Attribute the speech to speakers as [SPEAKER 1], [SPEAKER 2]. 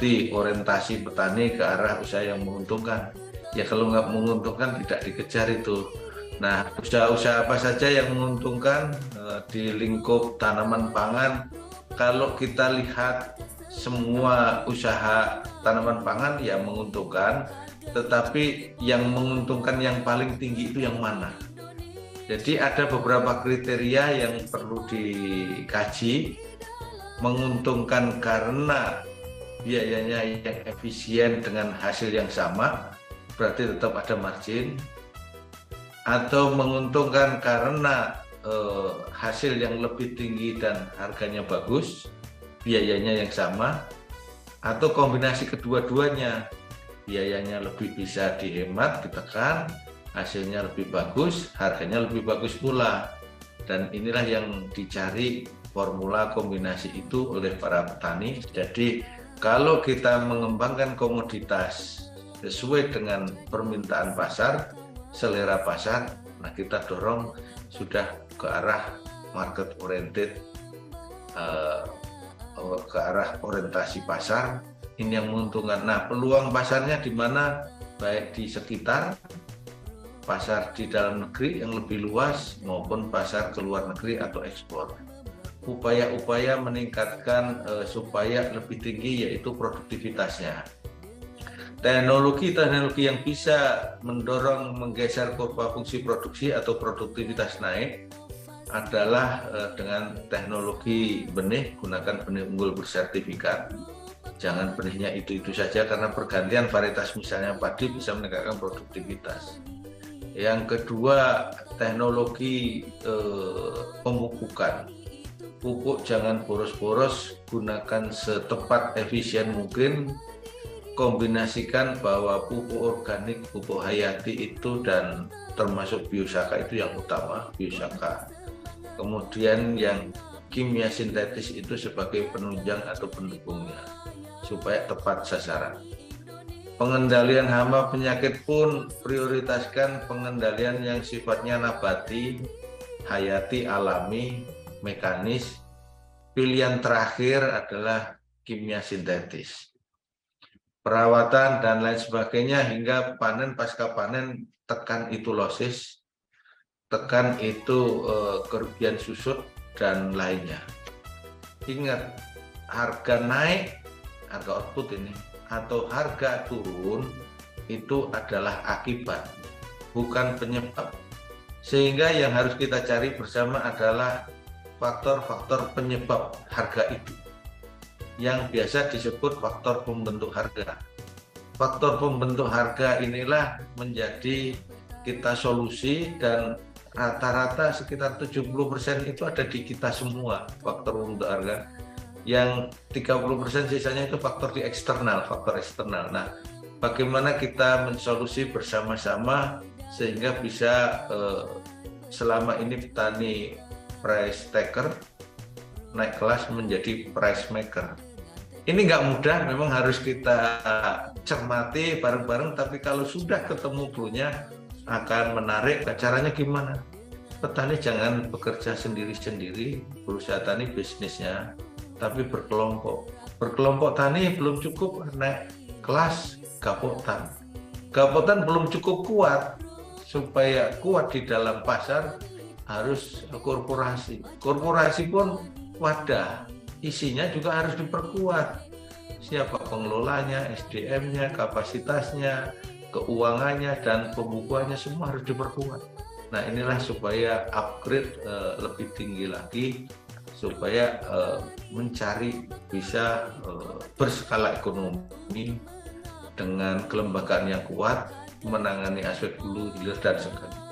[SPEAKER 1] tadi orientasi petani ke arah usaha yang menguntungkan. Ya kalau nggak menguntungkan tidak dikejar itu. Nah, usaha-usaha apa saja yang menguntungkan di lingkup tanaman pangan? Kalau kita lihat semua usaha tanaman pangan ya menguntungkan, tetapi yang menguntungkan yang paling tinggi itu yang mana? Jadi ada beberapa kriteria yang perlu dikaji. Menguntungkan karena biayanya yang efisien dengan hasil yang sama, berarti tetap ada margin, atau menguntungkan karena hasil yang lebih tinggi dan harganya bagus, biayanya yang sama, atau kombinasi kedua-duanya, biayanya lebih bisa dihemat, ditekan, hasilnya lebih bagus, harganya lebih bagus pula. Dan inilah yang dicari formula kombinasi itu oleh para petani. Jadi kalau kita mengembangkan komoditas sesuai dengan permintaan pasar, selera pasar, nah kita dorong sudah ke arah market oriented, ke arah orientasi pasar. Ini yang menguntungkan. Nah, peluang pasarnya di mana? Baik di sekitar, pasar di dalam negeri yang lebih luas, maupun pasar ke luar negeri atau ekspor. Upaya-upaya meningkatkan supaya lebih tinggi yaitu produktivitasnya. Teknologi yang bisa mendorong menggeser kurva fungsi produksi atau produktivitas naik adalah dengan teknologi benih, gunakan benih unggul bersertifikat. Jangan benihnya itu-itu saja, karena pergantian varietas misalnya padi bisa meningkatkan produktivitas. Yang kedua, teknologi pemupukan. Pupuk jangan boros-boros, gunakan setepat efisien mungkin, kombinasikan bahwa pupuk organik, pupuk hayati itu dan termasuk biosaka itu yang utama, biosaka. Kemudian yang kimia sintetis itu sebagai penunjang atau pendukungnya, supaya tepat sasaran. Pengendalian hama penyakit pun prioritaskan pengendalian yang sifatnya nabati, hayati, alami, mekanis. Pilihan terakhir adalah kimia sintetis. Perawatan dan lain sebagainya hingga panen, pasca panen, tekan itu losis, tekan itu kerugian susut dan lainnya. Ingat, harga naik, harga output ini, atau harga turun itu adalah akibat, bukan penyebab. Sehingga yang harus kita cari bersama adalah faktor-faktor penyebab harga itu, yang biasa disebut faktor pembentuk harga. Faktor pembentuk harga inilah menjadi kita solusi, dan rata-rata sekitar 70% itu ada di kita semua, faktor pembentuk harga. Yang 30% sisanya itu faktor di eksternal, faktor eksternal. Nah, bagaimana kita mensolusi bersama-sama sehingga bisa selama ini petani price taker naik kelas menjadi price maker. Ini nggak mudah, memang harus kita cermati bareng-bareng, tapi kalau sudah ketemu clue-nya akan menarik. Caranya gimana? Petani jangan bekerja sendiri-sendiri, berusaha tani bisnisnya, tapi berkelompok. Berkelompok tani belum cukup, naik kelas gapotan. Gapotan belum cukup kuat, supaya kuat di dalam pasar harus korporasi. Korporasi pun wadah, isinya juga harus diperkuat. Siapa pengelolanya, SDM-nya, kapasitasnya, keuangannya, dan pembukuannya semua harus diperkuat. Nah, inilah supaya upgrade lebih tinggi lagi, supaya mencari bisa berskala ekonomi dengan kelembagaan yang kuat, menangani aspek hulu, hilir, dan sebagainya.